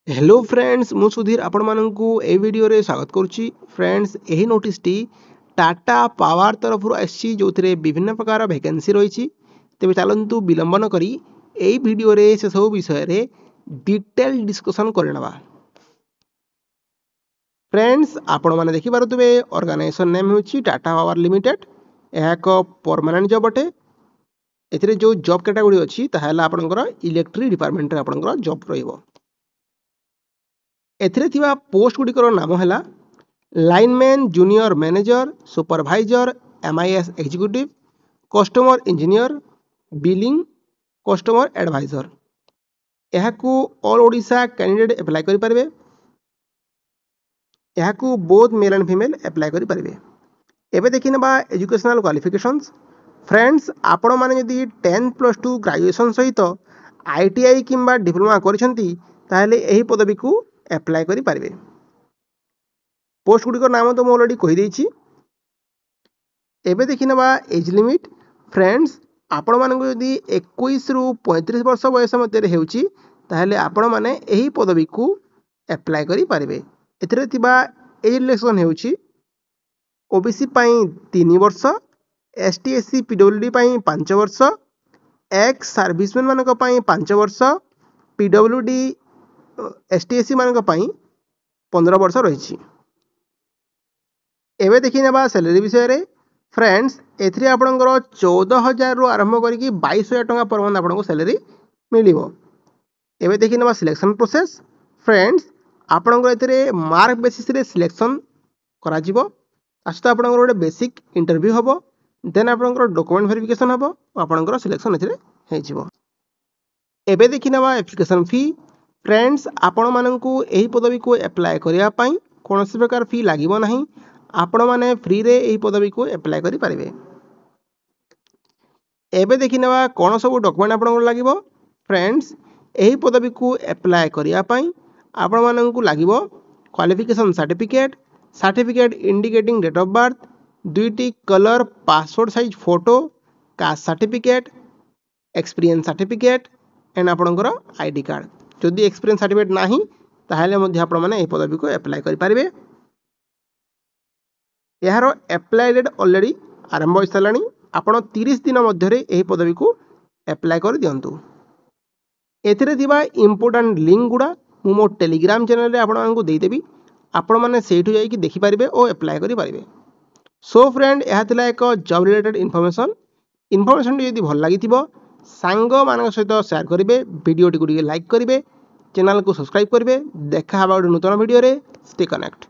Hello friends मु सुधीर आपण मानकु ए video रे स्वागत करुच्ची। फ्रेंड्स एही नोटिस टी टाटा पावर तरफ आसी जो विभिन्न प्रकार वैकेंसी रही। तेज चलतु विलंब न करी एही वीडियो रे से सब विषय रे डिटेल डिस्कशन करनवा। फ्रेंड्स आपण माने देखि पारुतबे ऑर्गेनाइजेशन नेम होची टाटा पावर लिमिटेड। यह एक परमानेंट जॉब अटे। एथिरे जो जॉब कैटेगरी अछि ताहाला आपनकर इलेक्ट्रिक डिपार्टमेंट रे आपनकर जॉब रहइबो। एथिरे थिबा पोस्ट गुडिकर नाम है lineman junior manager supervisor MIS executive customer engineer billing customer advisor. यह ऑल ओडिशा कैंडिडेट अप्लाई करि परिबे। यह both male and female apply करि परिबे। एबे देखिनबा एजुकेशनल क्वालिफिकेशंस। फ्रेंड्स आपण माने यदि 10 प्लस 2 ग्रेजुएशन सहित आईटीआई किंबा डिप्लोमा करिसेंती ताहले एही पदवी को अप्लाई करि परिबे। पोस्ट गुडिकर नाम तो मैं ऑलरेडी कहि देछि। एबे देखिनबा एज लिमिट। फ्रेंड्स आपण मानकु यदि 21 रु 35 वर्ष बयस मध्य हेउची ताहले आपण माने एही पदवी को अप्लाई करि परिबे। एथिरे थिबा एज रिलैक्सेशन हेउची ओबीसी पई 3 वर्ष एसटी एससी पीडब्ल्यूडी पई 5 वर्ष एक्स सर्विसमैन मानक पई 5 वर्ष पीडब्ल्यूडी एसटीएससी मानक पई 15 वर्ष रही। एबे देखि नेबा सैलरी विषय रे। फ्रेंड्स एथिरे आपनकर 14,000 रु आरंभ करिकी 22,000 टका पर मंथ आपनको सैलरी मिलिबो। एबे देखि नेबा सिलेक्शन प्रोसेस। फ्रेंड्स आपनकर एथिरे मार्क बेसिस रे सिलेक्शन करा जिवो। आस्ते आपनकर गोटे बेसिक इंटरव्यू हबो। देन आपनकर डॉक्यूमेंट वेरिफिकेशन हबो। आपनकर सिलेक्शन एथिरे हे जिवो। एबे देखि नेबा एप्लिकेशन फी। फ्रेंड्स आपण मानकु एही पदवी को अप्लाई करिया पई कोनोसी प्रकार फी लागिबो नाही। आपण माने फ्री रे एही पदवी को अप्लाई करि परिबे। एबे देखि नेबा कोन सब डॉक्यूमेंट आपनको लागिबो। फ्रेंड्स एही पदवी को अप्लाई करिया पई आपण मानकु लागिबो qualification certificate certificate indicating date of birth दुईटी colour passport size photo caste certificate experience certificate and आपनकर आईडी कार्ड। जदि एक्सपीरियंस सर्टिफिकेट नाही ताहले मध्ये आपण माने एही पदवी को अप्लाई करि परिबे। यार अप्लाई डेट ऑलरेडी आरंभ हो सालानी। आपण 30 दिन मध्य रे एही पदवी को अप्लाई कर दियंतु। एथिरे थिबा इंपोर्टेंट लिंक गुडा मु मो टेलीग्राम चैनल रे आपण मानकु देई देबी। आपण माने सेठु जाई कि देखि परिबे ओ अप्लाई करि परिबे। सो फ्रेंड यह थिला एक जॉब रिलेटेड इनफॉरमेशन यदि भल लागिथिबो सांग मानक सहित शेयर करिवे। वीडियो टी लाइक करिवे। चैनल को सब्सक्राइब करिवे। देखा हबा नूतन वीडियो रे। Stay connect.